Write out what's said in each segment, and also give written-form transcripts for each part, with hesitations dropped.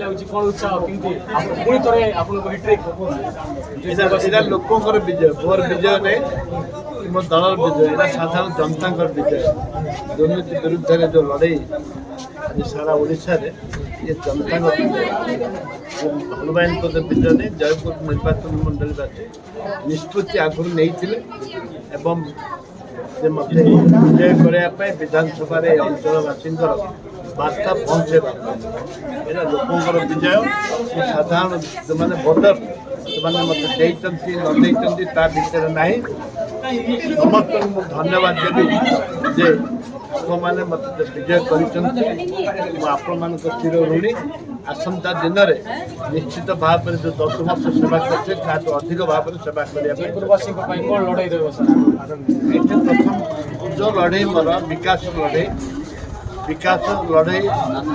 ଲାଗୁଛି କ'ଣ ଉତ୍ସାହ କେମିତି ପୁଣି ଥରେ ଆପଣଙ୍କ ହିଟ୍ରିକ୍ ଏଇଟା ଲୋକଙ୍କର ବିଜୟ, ମୋର ବିଜୟ ନାହିଁ, ମୋ ଦଳର ବିଜୟ, ଏଇଟା ସାଧାରଣ ଜନତାଙ୍କର ବିଜୟ। ଦୁର୍ନୀତି ବିରୁଦ୍ଧରେ ଯେଉଁ ଲଢ଼େଇ ଆଜି ସାରା ଓଡ଼ିଶାରେ ଏ ଜନତାଙ୍କ ବିଜୟ, ହନୁମାନଙ୍କ ବିଜୟ ନେଇ ଜୟପୁର ନିର୍ବାଚନ ମଣ୍ଡଳୀବାସୀ ନିଷ୍ପତ୍ତି ଆଗରୁ ନେଇଥିଲେ ଏବଂ ସେ ମୋତେ ବିଜୟ କରିବା ପାଇଁ ବିଧାନସଭାରେ ଏ ଅଞ୍ଚଳବାସୀଙ୍କର ବାର୍ତ୍ତା ପହଞ୍ଚାଇବା ପାଇଁ ଏଇଟା ଲୋକଙ୍କର ବିଜୟ। ସାଧାରଣ ଯେଉଁମାନେ ଭୋଟର ସେମାନେ ମୋତେ ଦେଇଛନ୍ତି ନ ଦେଇଛନ୍ତି ତା ଭିତରେ ନାହିଁ। ସମସ୍ତଙ୍କୁ ମୁଁ ଧନ୍ୟବାଦ ଦେବି ଯେ ଆପଣମାନେ ମୋତେ ବିଜୟ କରିଛନ୍ତି। ମୁଁ ଆପଣମାନଙ୍କ ଚିର ଋଣୀ। ଆସନ୍ତା ଦିନରେ ନିଶ୍ଚିତ ଭାବରେ ଯେଉଁ 10 ବର୍ଷ ସେବା କରିছে ତାଠୁ ଅଧିକ ଭାବରେ ସେବା କରିବା ପାଇଁ ଜୟପୁରବାସୀଙ୍କ ପାଇଁ କ'ଣ ଲଢ଼େଇ ରହିବ ସାର୍? ଏଠି ପ୍ରଥମ ଯେଉଁ ଲଢ଼େଇ ମୋର ବିକାଶ ଲଢ଼େଇ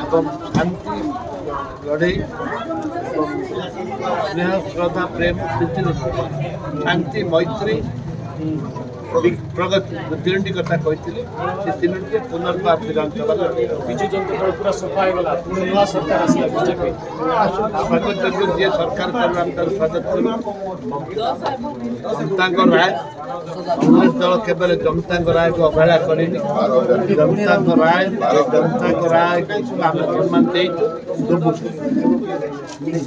ଏବଂ ଶାନ୍ତି ଲଢ଼େଇ ଏବଂ ସ୍ନେହ ଶ୍ରଦ୍ଧା ପ୍ରେମ ଶାନ୍ତି ମୈତ୍ରୀ ପ୍ରଗତି ତିନୋଟି କଥା କହିଥିଲି। ସେ ତିନୋଟି ପୁନର୍ବାର ବିଧାନସଭା ବିଜୁ ଜନତା ଦଳ ପୁରା ସଫା ହେଇଗଲା, ପୁଣି ନୂଆ ସରକାର ଆସିଲା ବିଜେପି। ସ୍ୱାଗତ ଯୋଗ୍ୟ ଯିଏ ସରକାର କରିବ ଆମେ ତାର ସ୍ୱାଗତ କରୁ। ଜନତାଙ୍କ ରାୟ, କଂଗ୍ରେସ ଦଳ କେବେ ଜନତାଙ୍କ ରାୟକୁ ଅବହେଳା କରିନି। ଜନତାଙ୍କ ରାୟକୁ ଆମେ ସମ୍ମାନ ଦେଇଛୁ।